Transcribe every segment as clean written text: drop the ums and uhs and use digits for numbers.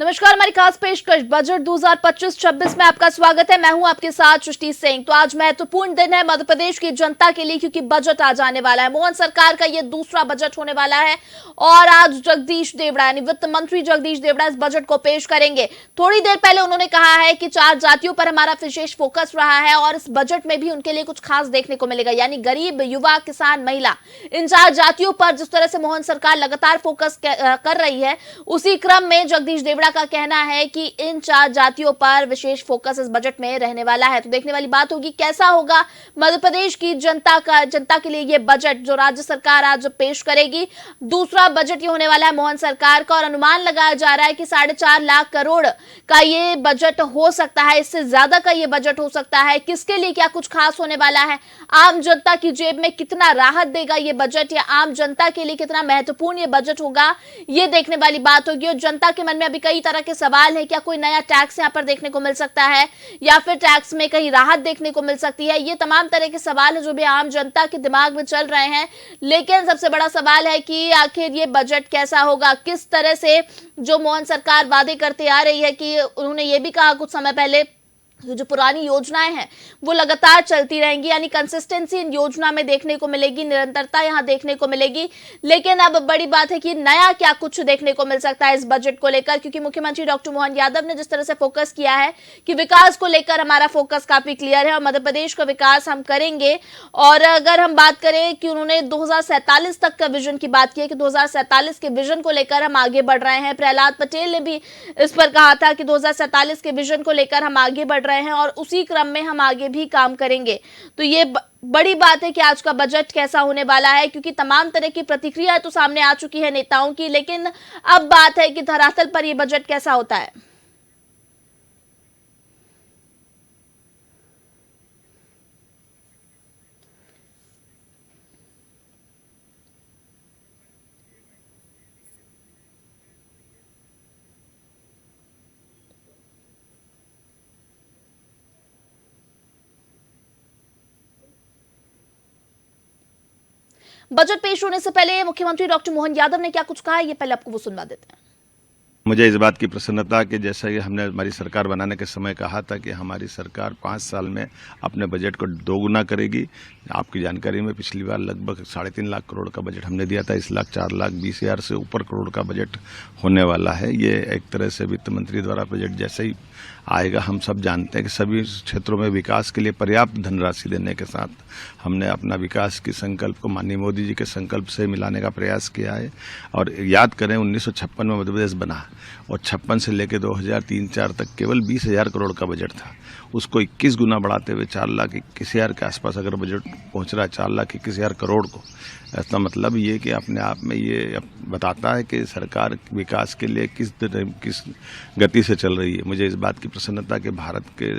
नमस्कार, हमारी खास पेशकश बजट 2025-26 में आपका स्वागत है। मैं हूं आपके साथ सृष्टि सिंह। तो आज महत्वपूर्ण दिन है मध्य प्रदेश की जनता के लिए, क्योंकि बजट आ जाने वाला है। मोहन सरकार का ये दूसरा बजट होने वाला है और आज जगदीश देवड़ा यानी वित्त मंत्री जगदीश देवड़ा इस बजट को पेश करेंगे। थोड़ी देर पहले उन्होंने कहा है कि 4 जातियों पर हमारा विशेष फोकस रहा है और इस बजट में भी उनके लिए कुछ खास देखने को मिलेगा, यानी गरीब, युवा, किसान, महिला, इन 4 जातियों पर जिस तरह से मोहन सरकार लगातार फोकस कर रही है, उसी क्रम में जगदीश देवड़ा का कहना है कि इन 4 जातियों पर विशेष फोकस इस बजट में रहने वाला है। तो देखने वाली बात होगी कैसा होगा मध्य प्रदेश की जनता के लिए ये बजट जो राज्य सरकार आज पेश करेगी। दूसरा बजट ये होने वाला है मोहन सरकार का और अनुमान लगाया जा रहा है कि 4.5 लाख करोड़ का ये बजट हो सकता है, इससे ज्यादा का ये बजट हो सकता है। किसके लिए क्या कुछ खास होने वाला है, आम जनता की जेब में कितना राहत देगा ये बजट, या आम जनता के लिए कितना महत्वपूर्ण ये बजट होगा, ये देखने वाली बात होगी। और जनता के मन में अभी कई तरह के सवाल है, क्या कोई नया टैक्स यहां पर देखने को मिल सकता है या फिर टैक्स में कहीं राहत देखने को मिल सकती है। ये तमाम तरह के सवाल है जो भी आम जनता के दिमाग में चल रहे हैं। लेकिन सबसे बड़ा सवाल है कि आखिर ये बजट कैसा होगा, किस तरह से जो मोहन सरकार वादे करते आ रही है कि उन्होंने ये भी कहा कुछ समय पहले जो पुरानी योजनाएं हैं वो लगातार चलती रहेंगी, यानी कंसिस्टेंसी इन योजना में देखने को मिलेगी, निरंतरता यहां देखने को मिलेगी। लेकिन अब बड़ी बात है कि नया क्या कुछ देखने को मिल सकता है इस बजट को लेकर, क्योंकि मुख्यमंत्री डॉक्टर मोहन यादव ने जिस तरह से फोकस किया है कि विकास को लेकर हमारा फोकस काफी क्लियर है और मध्य प्रदेश का विकास हम करेंगे। और अगर हम बात करें कि उन्होंने 2047 तक का विजन की बात की है कि 2047 के विजन को लेकर हम आगे बढ़ रहे हैं। प्रहलाद पटेल ने भी इस पर कहा था कि 2047 के विजन को लेकर हम आगे बढ़ रहे हैं और उसी क्रम में हम आगे भी काम करेंगे। तो ये बड़ी बात है कि आज का बजट कैसा होने वाला है, क्योंकि तमाम तरह की प्रतिक्रिया तो सामने आ चुकी है नेताओं की, लेकिन अब बात है कि धरातल पर यह बजट कैसा होता है। बजट पेश होने से पहले मुख्यमंत्री डॉक्टर मोहन यादव ने क्या कुछ कहा है, ये पहले आपको वो सुनवा देते हैं। मुझे इस बात की प्रसन्नता कि जैसा कि हमने हमारी सरकार बनाने के समय कहा था कि हमारी सरकार 5 साल में अपने बजट को दोगुना करेगी। आपकी जानकारी में पिछली बार लगभग 3.5 लाख करोड़ का बजट हमने दिया था, इस 4,20,000 से ऊपर करोड़ का बजट होने वाला है। ये एक तरह से वित्त मंत्री द्वारा बजट जैसे ही आएगा, हम सब जानते हैं कि सभी क्षेत्रों में विकास के लिए पर्याप्त धनराशि देने के साथ हमने अपना विकास के संकल्प को माननीय मोदी जी के संकल्प से मिलाने का प्रयास किया है। और याद करें 1956 में मध्य प्रदेश बना और 56 से लेकर 2003-04 तक केवल 20,000 करोड़ का बजट था। उसको 21 गुना बढ़ाते हुए 4,21,000 के आसपास अगर बजट पहुंच रहा है, 4,21,000 करोड़ को, इसका मतलब ये कि अपने आप में ये बताता है कि सरकार विकास के लिए किस गति से चल रही है। मुझे इस बात की प्रसन्नता कि भारत के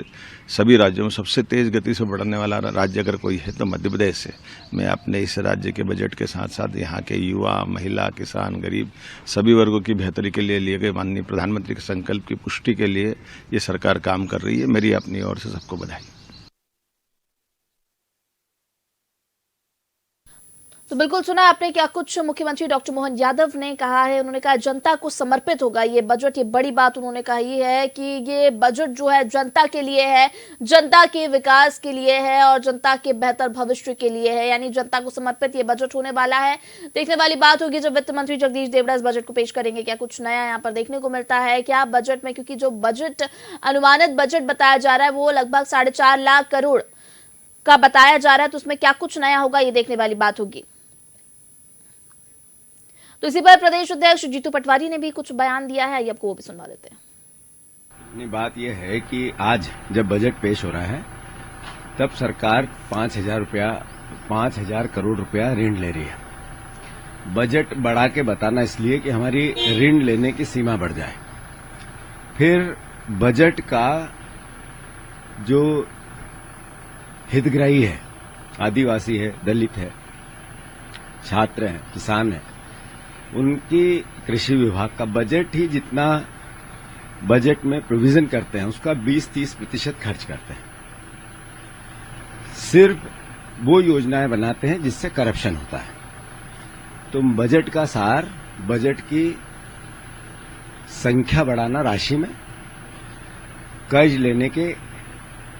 सभी राज्यों में सबसे तेज गति से बढ़ने वाला राज्य अगर कोई है तो मध्य प्रदेश है। मैं अपने इस राज्य के बजट के साथ साथ यहाँ के युवा, महिला, किसान, गरीब सभी वर्गों की बेहतरी के लिए गए माननीय प्रधानमंत्री के संकल्प की पुष्टि के लिए ये सरकार काम कर रही है। मेरी अपनी ओर से सबको बधाई। तो बिल्कुल सुना आपने क्या कुछ मुख्यमंत्री डॉक्टर मोहन यादव ने कहा है। उन्होंने कहा जनता को समर्पित होगा ये बजट। ये बड़ी बात उन्होंने कही है कि ये बजट जो है जनता के लिए है, जनता के विकास के लिए है और जनता के बेहतर भविष्य के लिए है, यानी जनता को समर्पित ये बजट होने वाला है। देखने वाली बात होगी जब वित्त मंत्री जगदीश देवड़ा इस बजट को पेश करेंगे, क्या कुछ नया यहाँ पर देखने को मिलता है क्या बजट में, क्योंकि जो बजट अनुमानित बजट बताया जा रहा है वो लगभग 4.5 लाख करोड़ का बताया जा रहा है। तो उसमें क्या कुछ नया होगा ये देखने वाली बात होगी। तो इसी पर प्रदेश अध्यक्ष जीतू पटवारी ने भी कुछ बयान दिया है, ये आपको वो भी सुनवा देते हैं। अपनी बात यह है कि आज जब बजट पेश हो रहा है तब सरकार 5,000 करोड़ रुपया ऋण ले रही है। बजट बढ़ा के बताना इसलिए कि हमारी ऋण लेने की सीमा बढ़ जाए। फिर बजट का जो हितग्राही है, आदिवासी है, दलित है, छात्र हैं, किसान हैं, उनकी कृषि विभाग का बजट ही जितना बजट में प्रोविजन करते हैं उसका 20-30% खर्च करते हैं। सिर्फ वो योजनाएं बनाते हैं जिससे करप्शन होता है। तो बजट का सार, बजट की संख्या बढ़ाना राशि में, कर्ज लेने के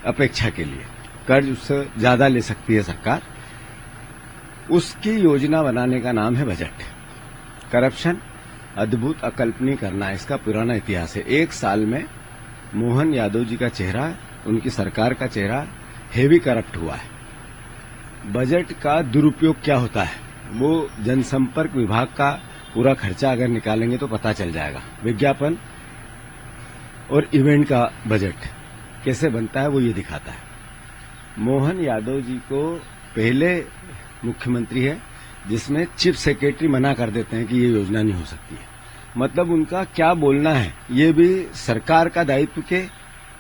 अपेक्षा के लिए कर्ज उससे ज्यादा ले सकती है सरकार, उसकी योजना बनाने का नाम है बजट। करप्शन अद्भुत अकल्पनीय करना है, इसका पुराना इतिहास है। एक साल में मोहन यादव जी का चेहरा, उनकी सरकार का चेहरा हेवी करप्ट हुआ है। बजट का दुरुपयोग क्या होता है वो जनसंपर्क विभाग का पूरा खर्चा अगर निकालेंगे तो पता चल जाएगा। विज्ञापन और इवेंट का बजट कैसे बनता है वो ये दिखाता है। मोहन यादव जी को पहले मुख्यमंत्री है जिसमें चीफ सेक्रेटरी मना कर देते हैं कि ये योजना नहीं हो सकती है। मतलब उनका क्या बोलना है ये भी सरकार का दायित्व के,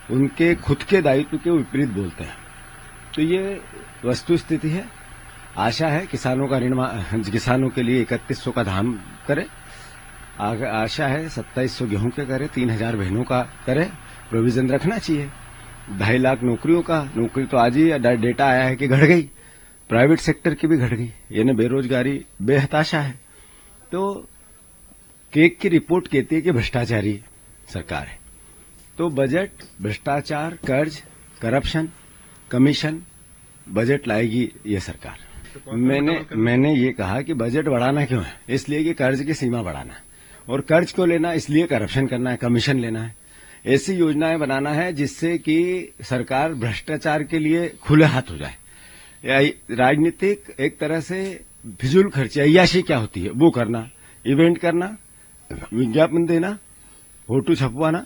उनके खुद के दायित्व के विपरीत बोलते हैं। तो ये वस्तु स्थिति है। आशा है किसानों का ऋण, किसानों के लिए 3100 का धान करे, आशा है 2700 गेहूं के करे, 3000 बहनों का करे। प्रोविजन रखना चाहिए। 2.5 लाख नौकरियों का, नौकरी तो आज ही डेटा आया है कि घट गई, प्राइवेट सेक्टर की भी घट गई, यानी बेरोजगारी बेहताशा है। तो केक की रिपोर्ट कहती है कि भ्रष्टाचारी सरकार है। तो बजट भ्रष्टाचार, कर्ज, करप्शन, कमीशन, बजट लाएगी ये सरकार। मैंने ये कहा कि बजट बढ़ाना क्यों है, इसलिए कि कर्ज की सीमा बढ़ाना है, और कर्ज क्यों लेना, इसलिए करप्शन करना है, कमीशन लेना है। ऐसी योजनाएं बनाना है जिससे कि सरकार भ्रष्टाचार के लिए खुले हाथ हो जाए। राजनीतिक एक तरह से फिजूल खर्ची, अय्याशी क्या होती है वो करना, इवेंट करना, विज्ञापन देना, फोटो छपवाना,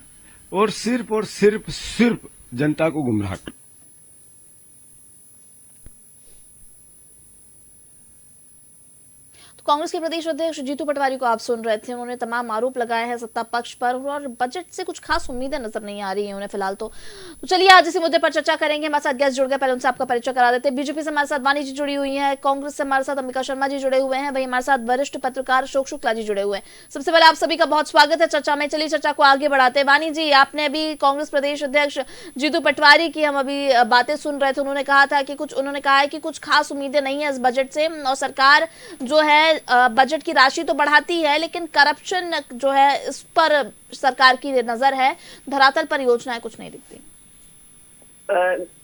और सिर्फ जनता को गुमराह। कांग्रेस के प्रदेश अध्यक्ष जीतू पटवारी को आप सुन रहे थे। उन्होंने तमाम आरोप लगाए हैं सत्ता पक्ष पर, और बजट से कुछ खास उम्मीदें नजर नहीं आ रही हैं उन्हें फिलहाल। तो चलिए आज इसी मुद्दे पर चर्चा करेंगे। हमारे साथ गेस्ट जुड़ गए, पहले उनसे आपका परिचय करा देते हैं। बीजेपी से हमारे साथ वानी जी जुड़ी हुई है, कांग्रेस से हमारे साथ अंबिका शर्मा जी जुड़े हुए हैं, वही हमारे साथ वरिष्ठ पत्रकार अशोक शुक्ला जी जुड़े हुए हैं। सबसे पहले आप सभी का बहुत स्वागत है चर्चा में। चलिए चर्चा को आगे बढ़ाते हैं। वानी जी, आपने अभी कांग्रेस प्रदेश अध्यक्ष जीतू पटवारी की हम अभी बातें सुन रहे थे। उन्होंने कहा है कि कुछ खास उम्मीदें नहीं है इस बजट से, और सरकार जो है बजट की राशि तो बढ़ाती है, लेकिन करप्शन जो है इस पर सरकार की नजर है, धरातल पर योजनाएं कुछ नहीं दिखती।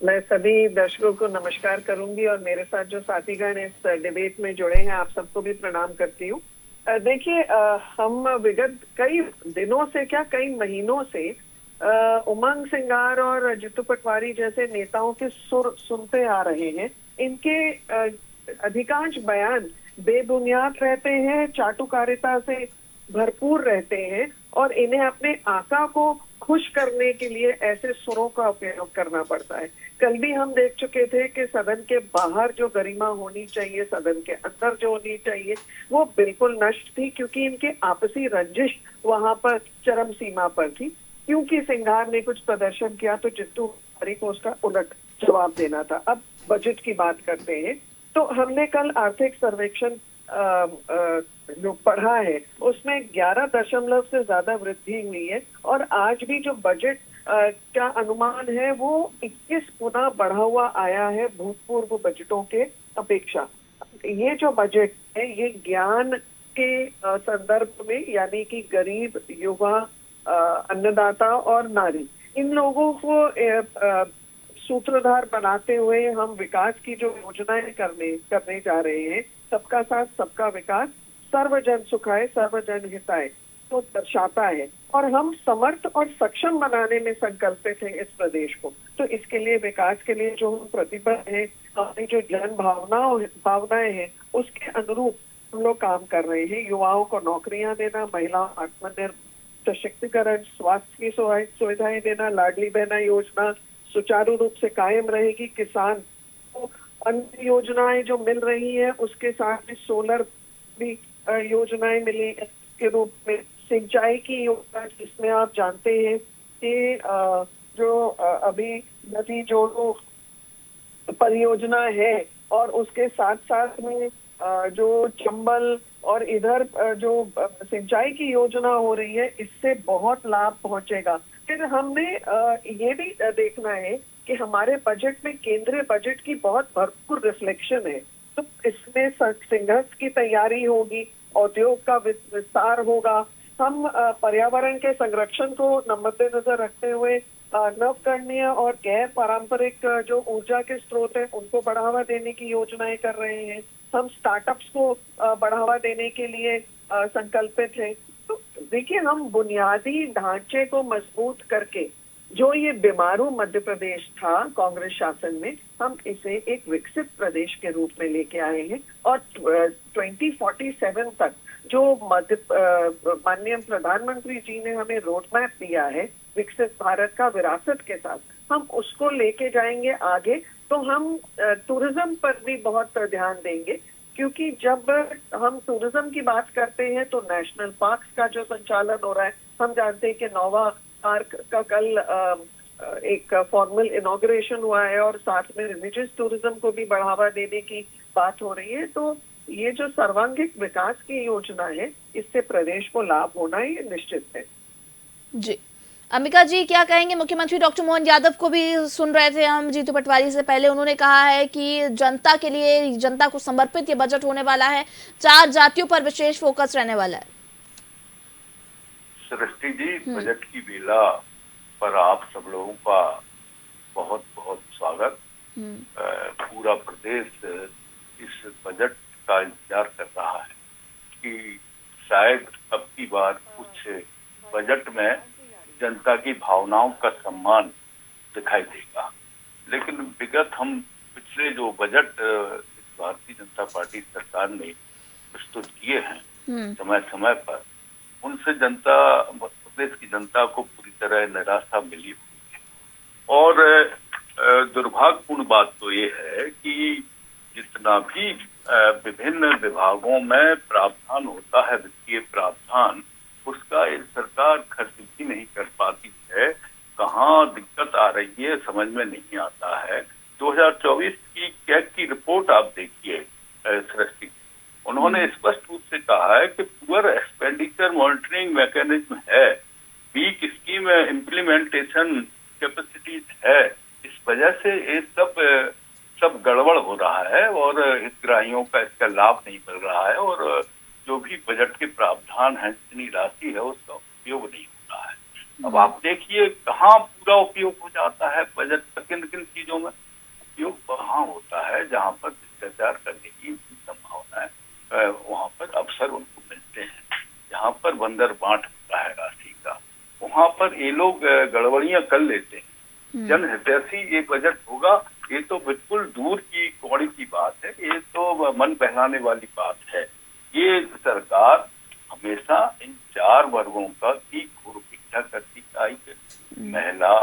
मैं सभी दर्शकों को नमस्कार करूंगी, और मेरे साथ जो साथीगण इस डिबेट में जुड़े हैं आप सबको भी प्रणाम करती हूँ। देखिए, हम विगत कई दिनों से, क्या कई महीनों से उमंग सिंगार और जीतू पटवारी जैसे नेताओं के सुर सुनते आ रहे हैं। इनके अधिकांश बयान बेबुनियाद रहते हैं, चाटुकारिता से भरपूर रहते हैं, और इन्हें अपने आका को खुश करने के लिए ऐसे सुरों का उपयोग करना पड़ता है। कल भी हम देख चुके थे कि सदन के बाहर जो गरिमा होनी चाहिए, सदन के अंदर जो होनी चाहिए, वो बिल्कुल नष्ट थी, क्योंकि इनके आपसी रंजिश वहां पर चरम सीमा पर थी। क्योंकि सिंघार ने कुछ प्रदर्शन किया तो जीतू पटवारी को उसका उलट जवाब देना था। अब बजट की बात करते हैं। तो हमने कल आर्थिक सर्वेक्षण जो पढ़ा है उसमें 11 से ज्यादा वृद्धि हुई है, और आज भी जो बजट का अनुमान है वो 21 गुना बढ़ा हुआ आया है भूतपूर्व बजटों के अपेक्षा। ये जो बजट है ये ज्ञान के संदर्भ में, यानी कि गरीब, युवा, अन्नदाता और नारी, इन लोगों को सूत्रधार बनाते हुए हम विकास की जो योजनाएं करने जा रहे हैं, सबका साथ सबका विकास, सर्वजन सुखाय सर्वजन हिताय, तो दर्शाता है। और हम समर्थ और सक्षम बनाने में संकल्पित हैं इस प्रदेश को। तो इसके लिए, विकास के लिए जो हम प्रतिबद्ध हैं, अपनी जो जन भावनाएं हैं उसके अनुरूप हम लोग काम कर रहे हैं। युवाओं को नौकरियां देना, महिलाओं आत्मनिर्भर सशक्तिकरण, स्वास्थ्य की सुविधाएं देना, लाडली बहना योजना सुचारू रूप से कायम रहेगी। किसान को अन्य योजनाएं जो मिल रही हैं उसके साथ ही सोलर भी योजनाएं मिली के रूप में, सिंचाई की योजना जिसमें आप जानते हैं कि जो अभी नदी जोड़ो परियोजना है, और उसके साथ साथ में जो चंबल और इधर जो सिंचाई की योजना हो रही है, इससे बहुत लाभ पहुंचेगा। फिर हमने ये भी देखना है कि हमारे बजट में केंद्रीय बजट की बहुत भरपूर रिफ्लेक्शन है। तो इसमें संघर्ष की तैयारी होगी, औद्योग का विस्तार होगा, हम पर्यावरण के संरक्षण को मद्देनजर रखते हुए नवकरणीय और गैर पारंपरिक जो ऊर्जा के स्रोत हैं उनको बढ़ावा देने की योजनाएं कर रहे हैं। हम स्टार्टअप्स को बढ़ावा देने के लिए संकल्पित हैं। तो देखिए, हम बुनियादी ढांचे को मजबूत करके जो ये बीमारू मध्य प्रदेश था कांग्रेस शासन में, हम इसे एक विकसित प्रदेश के रूप में लेके आए हैं और 2047 तक जो माननीय प्रधानमंत्री जी ने हमें रोड मैप दिया है विकसित भारत का विरासत के साथ, हम उसको लेके जाएंगे आगे। तो हम टूरिज्म पर भी बहुत ध्यान देंगे, क्योंकि जब हम टूरिज्म की बात करते हैं तो नेशनल पार्क्स का जो संचालन हो रहा है, हम जानते हैं कि नौवा पार्क का कल एक फॉर्मल इनॉग्रेशन हुआ है और साथ में रिलीजियस टूरिज्म को भी बढ़ावा देने की बात हो रही है। तो ये जो सर्वांगीण विकास की योजना है, इससे प्रदेश को लाभ होना ही निश्चित है। जी, अंबिका जी क्या कहेंगे? मुख्यमंत्री डॉक्टर मोहन यादव को भी सुन रहे थे हम जीतू पटवारी से पहले, उन्होंने कहा है कि जनता के लिए, जनता को समर्पित ये बजट होने वाला है, 4 जातियों पर विशेष फोकस रहने वाला है। सृष्टि जी, बजट की बेला पर आप सब लोगों का बहुत बहुत स्वागत। पूरा प्रदेश इस बजट का इंतजार कर रहा है कि शायद अब की बार कुछ बजट में जनता की भावनाओं का सम्मान दिखाई देगा। लेकिन विगत हम पिछले जो बजट भारतीय जनता पार्टी सरकार ने प्रस्तुत किए हैं समय समय पर, उनसे जनता, प्रदेश की जनता को पूरी तरह निराशा मिली हुई है। और दुर्भाग्यपूर्ण बात तो ये है कि जितना भी विभिन्न विभागों में प्रावधान होता है, वित्तीय प्रावधान, उसका ये सरकार खर्च भी नहीं कर पाती है। कहाँ दिक्कत आ रही है समझ में नहीं आता है। 2024 की कैग की रिपोर्ट आप देखिए सृष्टि, उन्होंने स्पष्ट रूप से कहा है कि पुअर एक्सपेंडिचर मॉनिटरिंग मैकेनिज्म है, वीक स्कीम इम्प्लीमेंटेशन कैपेसिटीज है। इस वजह से ये सब गड़बड़ हो रहा है और हितग्राहियों का इसका लाभ नहीं मिल रहा है और जो भी बजट के प्रावधान है, जितनी राशि है, उसका उपयोग नहीं हो रहा है। अब आप देखिए कहाँ पूरा उपयोग हो जाता है बजट का, किन किन चीजों में उपयोग कहाँ होता है जहाँ पर भ्रष्टाचार करने की संभावना है, वहाँ पर अवसर उनको मिलते हैं। जहाँ पर बंदर बांट होता है राशि का, वहाँ पर ये लोग गड़बड़ियां कर लेते हैं। जनहितैषी ये बजट होगा, ये तो बिल्कुल दूर की कौड़ी की बात है, ये तो मन बहलाने वाली बात है। ये सरकार हमेशा इन 4 वर्गों का की घोर उपेक्षा करती आई है, महिला,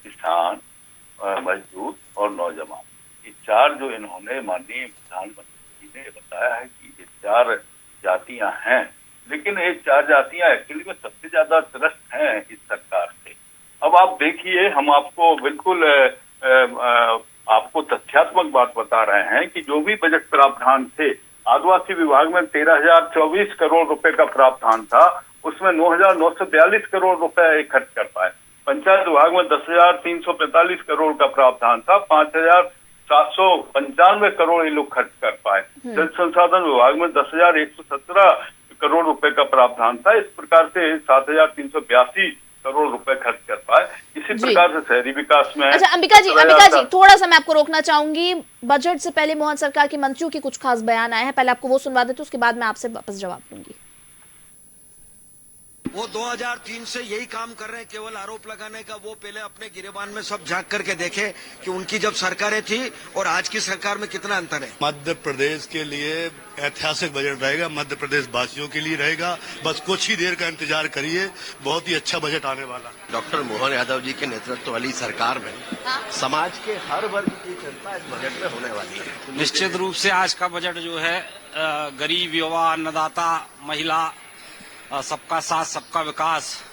किसान, मजदूर और नौजवान। ये 4 जो इन्होंने माननीय प्रधानमंत्री जी ने बताया है कि ये 4 जातियां हैं, लेकिन ये 4 जातियां एक्चुअली में सबसे ज्यादा त्रस्त हैं इस सरकार से। अब आप देखिए, हम आपको बिल्कुल आपको तथ्यात्मक बात बता रहे हैं कि जो भी बजट प्रावधान थे, आदिवासी विभाग में 13,024 करोड़ रुपए का प्रावधान था, उसमें 9,942 करोड़ रुपए खर्च कर पाए। पंचायत विभाग में 10,345 करोड़ का प्रावधान था, 5,795 करोड़ ये लोग खर्च कर पाए। जल संसाधन विभाग में 10,117 करोड़ रुपए का प्रावधान था, इस प्रकार से 7,382 करोड़ रुपए खर्च कर पाए। इसी प्रकार से शहरी विकास में। अच्छा अंबिका जी, थोड़ा सा मैं आपको रोकना चाहूंगी। बजट से पहले मोहन सरकार के मंत्रियों के कुछ खास बयान आए हैं, पहले आपको वो सुनवा देते, उसके बाद मैं आपसे वापस जवाब दूंगी। वो 2003 से यही काम कर रहे हैं, केवल आरोप लगाने का। वो पहले अपने गिरेबान में सब झांक करके देखे कि उनकी जब सरकारें थी और आज की सरकार में कितना अंतर है। मध्य प्रदेश के लिए ऐतिहासिक बजट रहेगा, मध्य प्रदेश वासियों के लिए रहेगा। बस कुछ ही देर का इंतजार करिए, बहुत ही अच्छा बजट आने वाला। डॉक्टर मोहन यादव जी के नेतृत्व वाली सरकार में समाज के हर वर्ग की चिंता इस बजट में होने वाली है। निश्चित रूप से आज का बजट जो है गरीब, युवा, अन्नदाता, महिला, सबका साथ, सबका विकास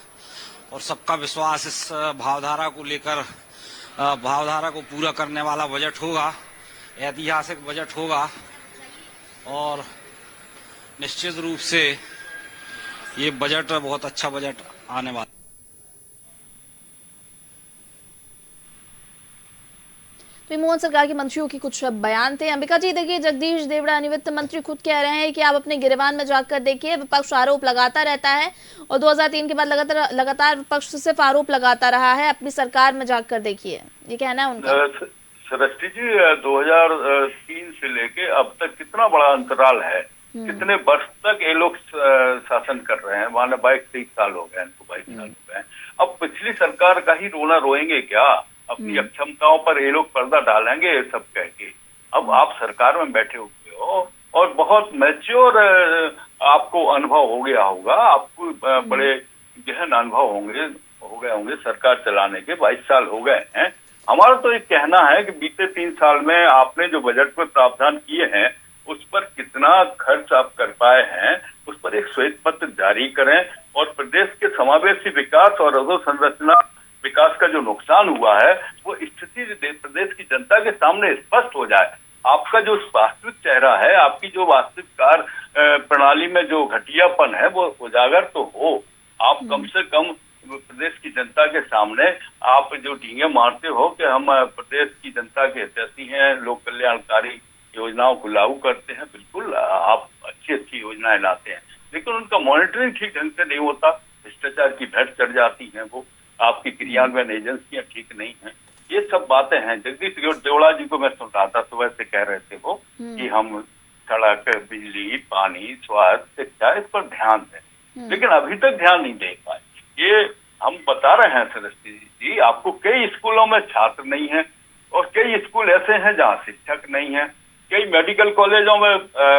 और सबका विश्वास, इस भावधारा को लेकर भावधारा को पूरा करने वाला बजट होगा। ऐतिहासिक बजट होगा और निश्चित रूप से ये बजट बहुत अच्छा बजट आने वाला। तो मनमोहन सरकार के मंत्रियों की कुछ बयान थे। अंबिका जी देखिए, जगदीश देवड़ा वित्त मंत्री खुद कह रहे हैं कि आप अपने गिरेबान में जाकर देखिए, विपक्ष आरोप लगाता रहता है और 2003 के बाद लगातार विपक्ष सिर्फ आरोप लगाता रहा है, अपनी सरकार में जाकर देखिए, ये कहना है उनका। सृष्टि जी, 2003 से लेके अब तक कितना बड़ा अंतराल है, कितने वर्ष तक ये लोग शासन कर रहे हैं, माने 22-23 साल हो गए, इनको 22 साल हो गए। अब पिछली सरकार का ही रोना रोएंगे क्या? अपनी अक्षमताओं पर ये लोग पर्दा डालेंगे ये सब कह के। अब आप सरकार में बैठे हुए हो और बहुत मैच्योर आपको अनुभव हो गया होगा, आपको बड़े गहन अनुभव हो गए होंगे सरकार चलाने के, 22 साल हो गए हैं। हमारा तो ये कहना है कि बीते 3 साल में आपने जो बजट में प्रावधान किए हैं उस पर कितना खर्च आप कर पाए हैं, उस पर एक श्वेत पत्र जारी करें और प्रदेश के समावेशी विकास और अधोसंरचना विकास का जो नुकसान हुआ है वो स्थिति प्रदेश की जनता के सामने स्पष्ट हो जाए। आपका जो वास्तविक चेहरा है, आपकी जो वास्तविक कार्य प्रणाली में जो घटियापन है वो उजागर तो हो। आप कम से कम प्रदेश की जनता के सामने आप जो डींगे मारते हो कि हम प्रदेश की जनता के हितैषी हैं, लोक कल्याणकारी योजनाओं को लागू करते हैं, बिल्कुल आप अच्छी योजनाएं लाते हैं, लेकिन उनका मॉनिटरिंग ठीक ढंग से नहीं होता, भ्रष्टाचार की भेंट चढ़ जाती हैं, वो आपकी क्रियान्वयन एजेंसियां ठीक नहीं हैं। ये सब बातें हैं। जगदीश देवड़ा जी को मैं सुन रहा था, सुबह से कह रहे थे वो कि हम सड़क, बिजली, पानी, स्वास्थ्य, शिक्षा इस पर ध्यान दें, लेकिन अभी तक ध्यान नहीं दे पाए। ये हम बता रहे हैं सरस्वती जी, आपको कई स्कूलों में छात्र नहीं है और कई स्कूल ऐसे हैं जहाँ शिक्षक नहीं है, कई मेडिकल कॉलेजों में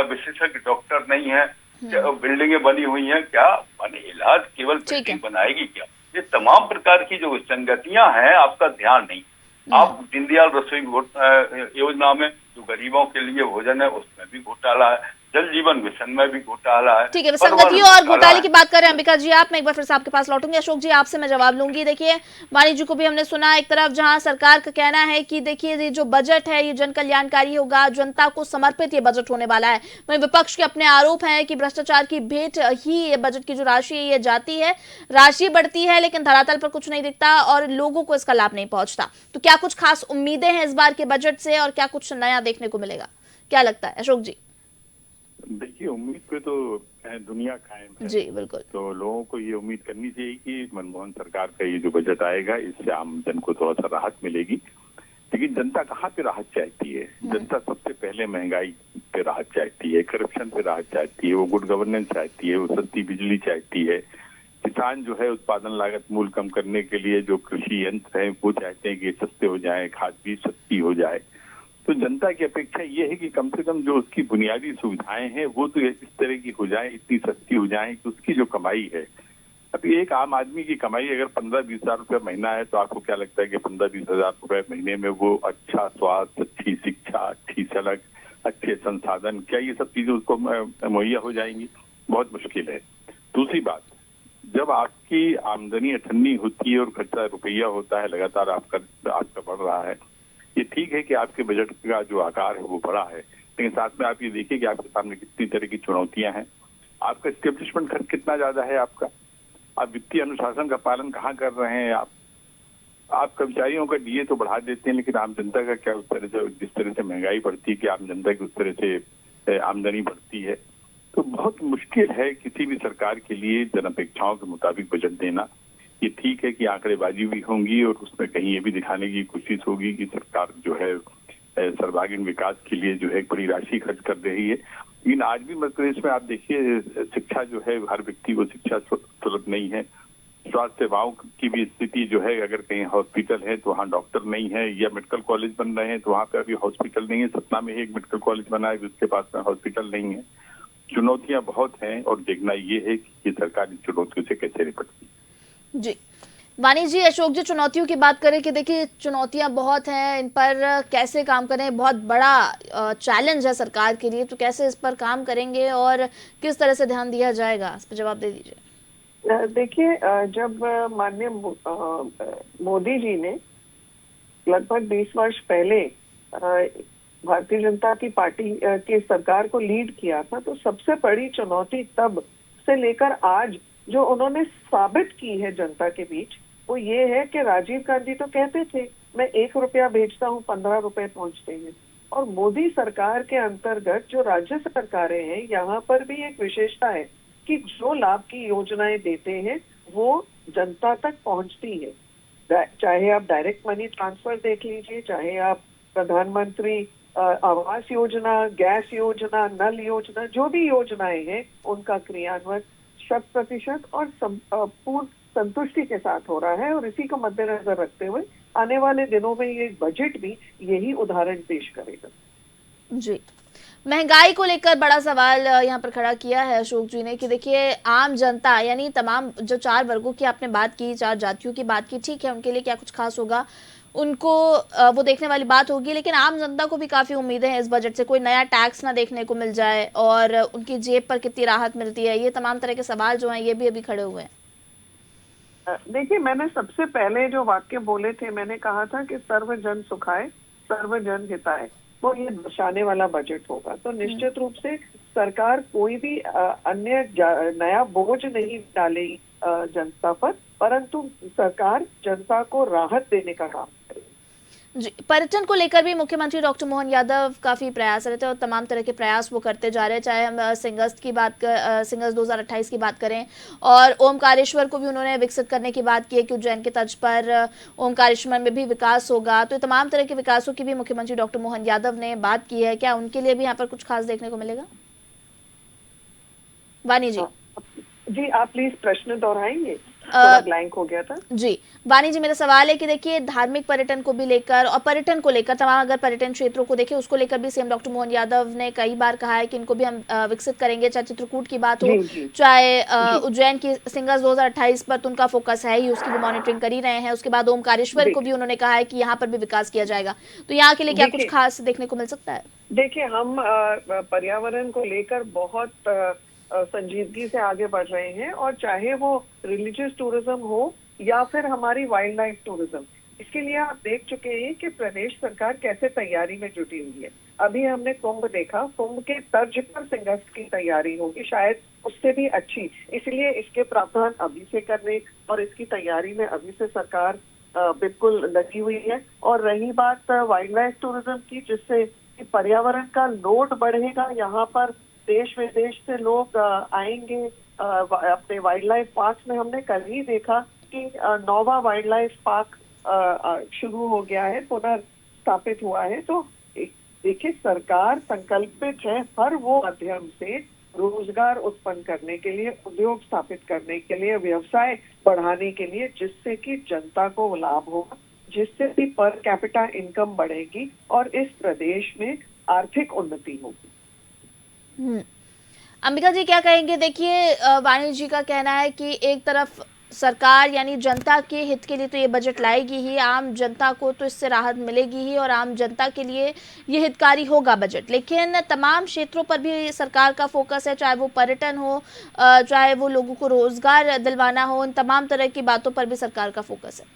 विशेषज्ञ डॉक्टर नहीं है, बिल्डिंगें बनी हुई हैं, क्या माने इलाज केवल बिल्डिंग बनाएगी क्या? ये तमाम प्रकार की जो विसंगतियां हैं, आपका ध्यान नहीं। आप दीनदयाल रसोई योजना में जो गरीबों के लिए भोजन है उसमें भी घोटाला है, जल जीवन मिशन में भी घोटाला है। ठीक है, विसंगतियों और घोटाले की बात करें अंबिका जी, आप मैं एक बार फिर से आपके पास लौटूंगी। अशोक जी आपसे मैं जवाब लूंगी। देखिए, वाणी जी को भी हमने सुना, एक तरफ जहां सरकार का कहना है कि देखिए ये जो बजट है ये जन कल्याणकारी होगा, जनता को समर्पित ये बजट होने वाला है, वहीं विपक्ष के अपने आरोप हैं कि भ्रष्टाचार की भेंट ही ये बजट की जो राशि है ये जाती है, राशि बढ़ती है लेकिन धरातल पर कुछ नहीं दिखता और लोगों को इसका लाभ नहीं पहुंचता। तो क्या कुछ खास उम्मीदें हैं इस बार के बजट से और क्या कुछ नया देखने को मिलेगा, क्या लगता है अशोक जी? देखिए, उम्मीद पे तो दुनिया कायम है जी बिल्कुल। तो लोगों को ये उम्मीद करनी चाहिए कि मनमोहन सरकार का ये जो बजट आएगा इससे आम जन को थोड़ा सा राहत मिलेगी। लेकिन जनता कहाँ पे राहत चाहती है? जनता सबसे पहले महंगाई पे राहत चाहती है, करप्शन पे राहत चाहती है, वो गुड गवर्नेंस चाहती है, वो सस्ती बिजली चाहती है। किसान जो है उत्पादन लागत मूल्य कम करने के लिए जो कृषि यंत्र है वो चाहते हैं कि सस्ते हो जाए, खाद बीज सस्ती हो जाए। तो जनता की अपेक्षा ये है कि कम से कम जो उसकी बुनियादी सुविधाएं हैं वो तो इस तरह की हो जाए, इतनी सस्ती हो जाए कि उसकी जो कमाई है, अभी एक आम आदमी की कमाई अगर 15-20 हजार रुपये महीना है तो आपको क्या लगता है कि 15-20 हजार रुपये महीने में वो अच्छा स्वास्थ्य, अच्छी शिक्षा, अच्छी सड़क, अच्छे संसाधन, क्या ये सब चीजें उसको मुहैया हो जाएंगी? बहुत मुश्किल है। दूसरी बात, जब आपकी आमदनी अठन्नी होती है और खर्चा रुपया होता है, लगातार आपका बढ़ रहा है, ये ठीक है कि आपके बजट का जो आकार है वो बड़ा है, लेकिन साथ में आप ये देखिए कि आपके सामने कितनी तरह की चुनौतियां हैं। आपका एस्टेब्लिशमेंट खर्च कितना ज्यादा है आपका, आप वित्तीय अनुशासन का पालन कहाँ कर रहे हैं? आप कर्मचारियों का डीए तो बढ़ा देते हैं, लेकिन आम जनता का क्या उस तरह से, जिस तरह से महंगाई बढ़ती है कि आम जनता की उस तरह से आमदनी बढ़ती है? तो बहुत मुश्किल है किसी भी सरकार के लिए जन अपेक्षाओं के मुताबिक बजट देना। ये ठीक है कि आंकड़ेबाजी भी होंगी और उसमें कहीं ये भी दिखाने की कोशिश होगी कि सरकार जो है सर्वांगीण विकास के लिए जो है बड़ी राशि खर्च कर रही है। लेकिन आज भी मध्य प्रदेश में आप देखिए, शिक्षा जो है हर व्यक्ति को शिक्षा सुलभ नहीं है। स्वास्थ्य सेवाओं की भी स्थिति जो है, अगर कहीं हॉस्पिटल है तो वहाँ डॉक्टर नहीं है, या मेडिकल कॉलेज बन रहे हैं तो वहाँ पे अभी हॉस्पिटल नहीं है। सतना में एक मेडिकल कॉलेज बना है, उसके पास में हॉस्पिटल नहीं है। चुनौतियां बहुत हैं और देखना ये है कि ये सरकार इन चुनौतियों से कैसे निपटती है। जी वाणी जी, अशोक जी चुनौतियों की बात करें कि देखिए चुनौतियां बहुत हैं, इन पर कैसे काम करें, बहुत बड़ा चैलेंज है सरकार के लिए, तो कैसे इस पर काम करेंगे और किस तरह से ध्यान दिया जाएगा, इस पर जवाब दे दीजिए। देखिए, जब माननीय मोदी जी ने लगभग 20 वर्ष पहले भारतीय जनता की पार्टी की सरकार को लीड किया था, तो सबसे बड़ी चुनौती तब से लेकर आज जो उन्होंने साबित की है जनता के बीच, वो ये है कि राजीव गांधी तो कहते थे मैं 1 रुपया भेजता हूँ 15 रुपए पहुंचते हैं। और मोदी सरकार के अंतर्गत जो राज्य सरकारें हैं, यहाँ पर भी एक विशेषता है कि जो लाभ की योजनाएं देते हैं वो जनता तक पहुंचती है। चाहे आप डायरेक्ट मनी ट्रांसफर देख लीजिए, चाहे आप प्रधानमंत्री आवास योजना, गैस योजना, नल योजना, जो भी योजनाएं हैं उनका क्रियान्वयन 100% और पूर्ण संतुष्टि के साथ हो रहा है। और इसी को मद्देनजर रखते हुए आने वाले दिनों में ये बजट भी यही उदाहरण पेश करेगा। जी, महंगाई को लेकर बड़ा सवाल यहाँ पर खड़ा किया है अशोक जी ने कि देखिए आम जनता यानी तमाम जो 4 वर्गों की आपने बात की, 4 जातियों की बात की, ठीक है उनके लिए क्या कुछ खास होगा उनको वो देखने वाली बात होगी, लेकिन आम जनता को भी काफी उम्मीदें हैं इस बजट से। कोई नया टैक्स ना देखने को मिल जाए और उनकी जेब पर कितनी राहत मिलती है, ये तमाम तरह के सवाल जो हैं ये भी अभी खड़े हुए हैं। देखिए, मैंने सबसे पहले जो वाक्य बोले थे, मैंने कहा था कि सर्व जन सुखाए सर्व जन हिताए, वो ये दर्शाने वाला बजट होगा। तो निश्चित रूप से सरकार कोई भी अन्य नया बोझ नहीं डालेगी जनता पर, परंतु सरकार जनता को राहत देने का काम करेगी। जी, पर्यटन को लेकर भी मुख्यमंत्री डॉक्टर मोहन यादव काफी प्रयासरत है और तमाम तरह के प्रयास वो करते जा रहे हैं। चाहे हम सिंगस्ट 2028 की बात करें और ओमकारेश्वर को भी उन्होंने विकसित करने की बात की है कि उज्जैन के तर्ज पर ओमकारेश्वर में भी विकास होगा। तो तमाम तरह के विकासों की भी मुख्यमंत्री डॉक्टर मोहन यादव ने बात की है। क्या उनके लिए भी यहाँ पर कुछ खास देखने को मिलेगा? वानी जी, आप प्लीज प्रश्न दोहराएंगे, ब्लैंक हो गया था। जी, वानी जी, मेरा सवाल है कि देखिए धार्मिक पर्यटन को भी लेकर और पर्यटन को लेकर तमाम अगर पर्यटन क्षेत्रों को देखें उसको लेकर भी सीएम डॉक्टर मोहन यादव ने कई बार कहा है कि इनको भी हम विकसित करेंगे। चाहे चित्रकूट की बात हो, चाहे उज्जैन की सिंगस्ट 2028 पर, तो उनका फोकस है ही, उसकी भी मॉनिटरिंग कर ही रहे हैं। उसके बाद ओमकारेश्वर को भी उन्होंने कहा है कि यहाँ पर भी विकास किया जाएगा। तो यहाँ के लिए क्या कुछ खास देखने को मिल सकता है? देखिए, हम पर्यावरण को लेकर बहुत संजीदगी से आगे बढ़ रहे हैं, और चाहे वो रिलीजियस टूरिज्म हो या फिर हमारी वाइल्ड लाइफ टूरिज्म, इसके लिए आप देख चुके हैं कि प्रदेश सरकार कैसे तैयारी में जुटी हुई है। अभी हमने कुंभ देखा, कुंभ के तर्ज पर सिंगस्ट की तैयारी होगी, शायद उससे भी अच्छी, इसलिए इसके प्रावधान अभी से करने और इसकी तैयारी में अभी से सरकार बिल्कुल लगी हुई है। और रही बात वाइल्ड लाइफ टूरिज्म की, जिससे पर्यावरण का लोड बढ़ेगा, यहाँ पर देश विदेश से लोग आएंगे अपने वाइल्ड लाइफ पार्क में। हमने कल ही देखा कि नोवा वाइल्ड लाइफ पार्क शुरू हो गया है, पुनर्स्थापित हुआ है। तो देखिए, सरकार संकल्पित है हर वो माध्यम से रोजगार उत्पन्न करने के लिए, उद्योग स्थापित करने के लिए, व्यवसाय बढ़ाने के लिए, जिससे कि जनता को लाभ होगा, जिससे भी पर कैपिटा इनकम बढ़ेगी और इस प्रदेश में आर्थिक उन्नति होगी। अंबिका जी क्या कहेंगे? देखिए वाणी जी का कहना है कि एक तरफ सरकार यानी जनता के हित के लिए तो ये बजट लाएगी ही, आम जनता को तो इससे राहत मिलेगी ही और आम जनता के लिए ये हितकारी होगा बजट, लेकिन तमाम क्षेत्रों पर भी सरकार का फोकस है, चाहे वो पर्यटन हो, चाहे वो लोगों को रोजगार दिलवाना हो, इन तमाम तरह की बातों पर भी सरकार का फोकस है।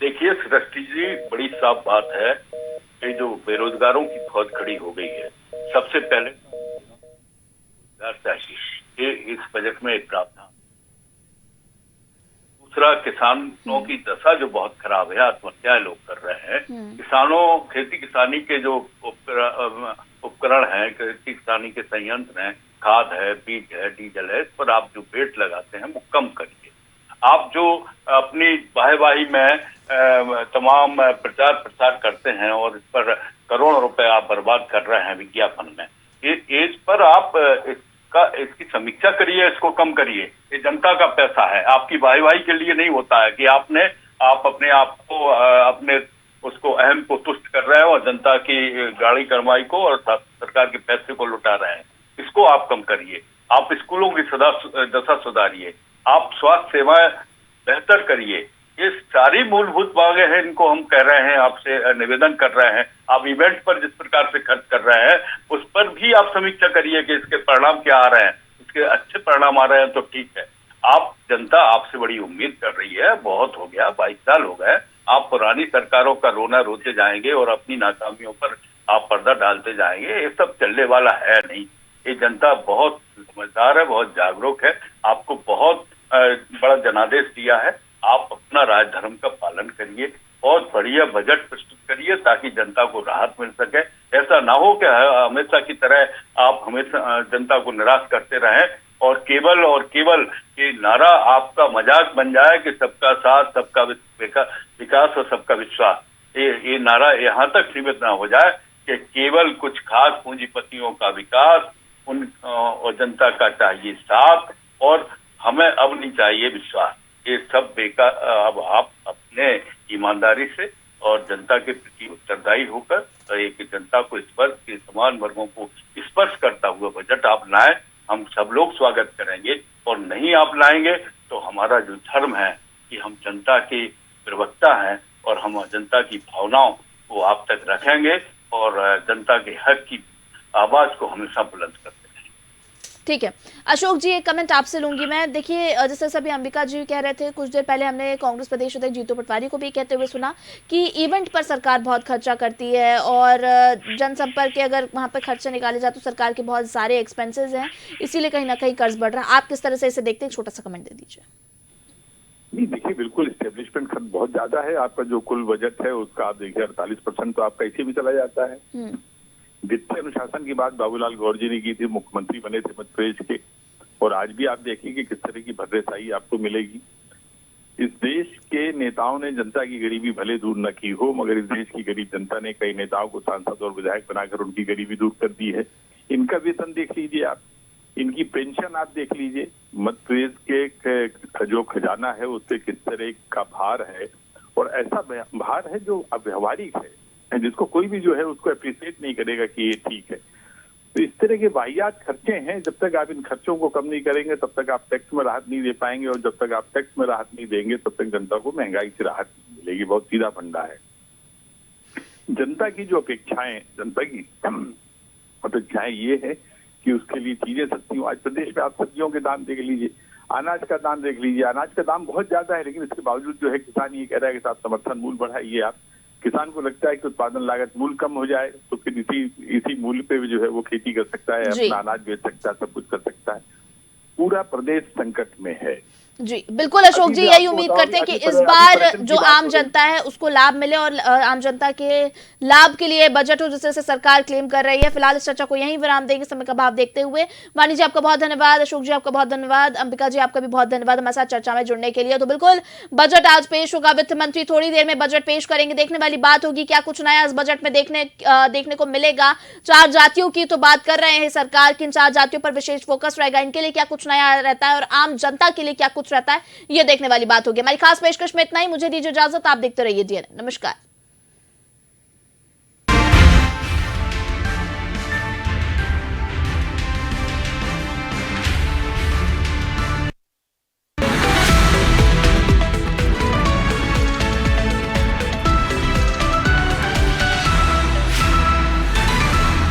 देखिए सृष्टि जी, बड़ी साफ बात है कि जो बेरोजगारों की फौज खड़ी हो गई है, सबसे पहले चाहिए इस बजट में एक प्रावधान। दूसरा, किसानों की दशा जो बहुत खराब है, आत्महत्याएं लोग कर रहे हैं। किसानों, खेती किसानी के जो उपकरण हैं, खेती किसानी के संयंत्र हैं, खाद है, बीज है, डीजल है, इस पर आप जो वेट लगाते हैं वो कम करिए। आप जो अपनी वाहवाही में तमाम प्रचार प्रसार करते हैं और इस पर करोड़ों रुपए आप बर्बाद कर रहे हैं विज्ञापन में, इस पर आप इसकी समीक्षा करिए, इसको कम करिए। ये जनता का पैसा है, आपकी वाहवाही के लिए नहीं होता है कि आप अपने आप को अपने उसको अहम को तुष्ट कर रहे हैं और जनता की गाड़ी कमाई को और सरकार के पैसे को लुटा रहे हैं। इसको आप कम करिए। आप स्कूलों की दशा सुधारिए, आप स्वास्थ्य सेवाएं बेहतर करिए। ये सारी मूलभूत मांगे हैं, इनको हम कह रहे हैं, आपसे निवेदन कर रहे हैं। आप इवेंट पर जिस प्रकार से खर्च कर रहे हैं उस पर भी आप समीक्षा करिए कि इसके परिणाम क्या आ रहे हैं। इसके अच्छे परिणाम आ रहे हैं तो ठीक है। जनता आपसे बड़ी उम्मीद कर रही है, बहुत हो गया, 22 साल हो गए। आप पुरानी सरकारों का रोना रोते जाएंगे और अपनी नाकामियों पर आप पर्दा डालते जाएंगे, ये सब चलने वाला है नहीं। ये जनता बहुत समझदार है, बहुत जागरूक है, आपको बहुत बड़ा जनादेश दिया है। आप अपना राजधर्म का पालन करिए बहुत बढ़िया बजट प्रस्तुत करिए ताकि जनता को राहत मिल सके। ऐसा ना हो कि हमेशा की तरह आप हमेशा जनता को निराश करते रहें और केवल ये नारा आपका मजाक बन जाए कि सबका साथ, सबका विकास और सबका विश्वास। ये नारा यहाँ तक सीमित ना हो जाए कि केवल कुछ खास पूंजीपतियों का विकास और जनता का चाहिए साथ और हमें अब नहीं चाहिए विश्वास। ये सब बेकार। अब आप अपने ईमानदारी से और जनता के प्रति उत्तरदायी होकर एक जनता को स्पर्श के समान वर्गों को स्पर्श करता हुआ बजट आप लाएं, हम सब लोग स्वागत करेंगे। और नहीं आप लाएंगे तो हमारा जो धर्म है कि हम जनता के प्रवक्ता हैं और हम जनता की भावनाओं को आप तक रखेंगे और जनता के हक की आवाज को हमेशा बुलंद करते हैं। ठीक है अशोक जी, एक कमेंट आपसे लूंगी मैं। देखिए जैसे सभी अंबिका जी कह रहे थे, कुछ देर पहले हमने कांग्रेस प्रदेश अध्यक्ष जीतू पटवारी को भी कहते हुए सुना कि इवेंट पर सरकार बहुत खर्चा करती है और जनसंपर्क के अगर वहां पर खर्चे निकाले जाए तो सरकार के बहुत सारे एक्सपेंसेस हैं, इसीलिए कहीं ना कहीं कर्ज बढ़ रहा है। आप किस तरह से इसे देखते हैं? छोटा सा कमेंट दे दीजिए। नहीं देखिए, बिल्कुल इस्टेब्लिशमेंट खर्च बहुत ज्यादा है। आपका जो कुल बजट है उसका आप देखिए 48% तो आपका इसी में चला जाता है। वित्तीय अनुशासन की बात बाबूलाल गौर जी ने की थी, मुख्यमंत्री बने थे मध्य प्रदेश के, और आज भी आप देखिए कि किस तरह की भर्रेसाई आपको मिलेगी। इस देश के नेताओं ने जनता की गरीबी भले दूर न की हो, मगर इस देश की गरीब जनता ने कई नेताओं को सांसद और विधायक बनाकर उनकी गरीबी दूर कर दी है। इनका वेतन देख लीजिए आप, इनकी पेंशन आप देख लीजिए, मध्य प्रदेश के जो खजाना है उस पर किस तरह का भार है, और ऐसा भार है जो अव्यवहारिक है, जिसको कोई भी जो है उसको अप्रिशिएट नहीं करेगा कि ये ठीक है। तो इस तरह के वाहियात खर्चे हैं। जब तक आप इन खर्चों को कम नहीं करेंगे तब तक आप टैक्स में राहत नहीं दे पाएंगे, और जब तक आप टैक्स में राहत नहीं देंगे तब तक जनता को महंगाई से राहत मिलेगी। बहुत सीधा फंडा है। जनता की जो अपेक्षाएं, जनता की अपेक्षाएं ये है कि उसके लिए चीजें सस्ती हो। आज प्रदेश में आप सब्जियों के दाम देख लीजिए, अनाज का दाम देख लीजिए, अनाज का दाम बहुत ज्यादा है, लेकिन इसके बावजूद जो है किसान ये कह रहा है कि साथ समर्थन मूल्य बढ़ाइए आप। किसान को लगता है कि उत्पादन लागत मूल्य कम हो जाए तो फिर इसी मूल्य पे जो है वो खेती कर सकता है, अपना अनाज बेच सकता है, सब कुछ कर सकता है। पूरा प्रदेश संकट में है। जी बिल्कुल अशोक जी, यही उम्मीद करते हैं कि इस बार जो आम जनता है उसको लाभ मिले और आम जनता के लाभ के लिए बजट हो जिससे सरकार क्लेम कर रही है। फिलहाल इस चर्चा को यहीं विराम देंगे समय का भाव देखते हुए। वाणी जी आपका बहुत धन्यवाद, अशोक जी आपका बहुत धन्यवाद, अंबिका जी आपका भी बहुत धन्यवाद हमारे साथ चर्चा में जुड़ने के लिए। तो बिल्कुल बजट आज पेश होगा, वित्त मंत्री थोड़ी देर में बजट पेश करेंगे। देखने वाली बात होगी क्या कुछ नया इस बजट में देखने को मिलेगा। 4 जातियों की तो बात कर रहे हैं सरकार, किन 4 जातियों पर विशेष फोकस रहेगा, इनके लिए क्या कुछ नया रहता है और आम जनता के लिए क्या कुछ रहता है, ये देखने वाली बात होगी। हमारी खास पेशकश में इतना ही। मुझे दीजिए इजाजत, आप देखते रहिए DNN। नमस्कार।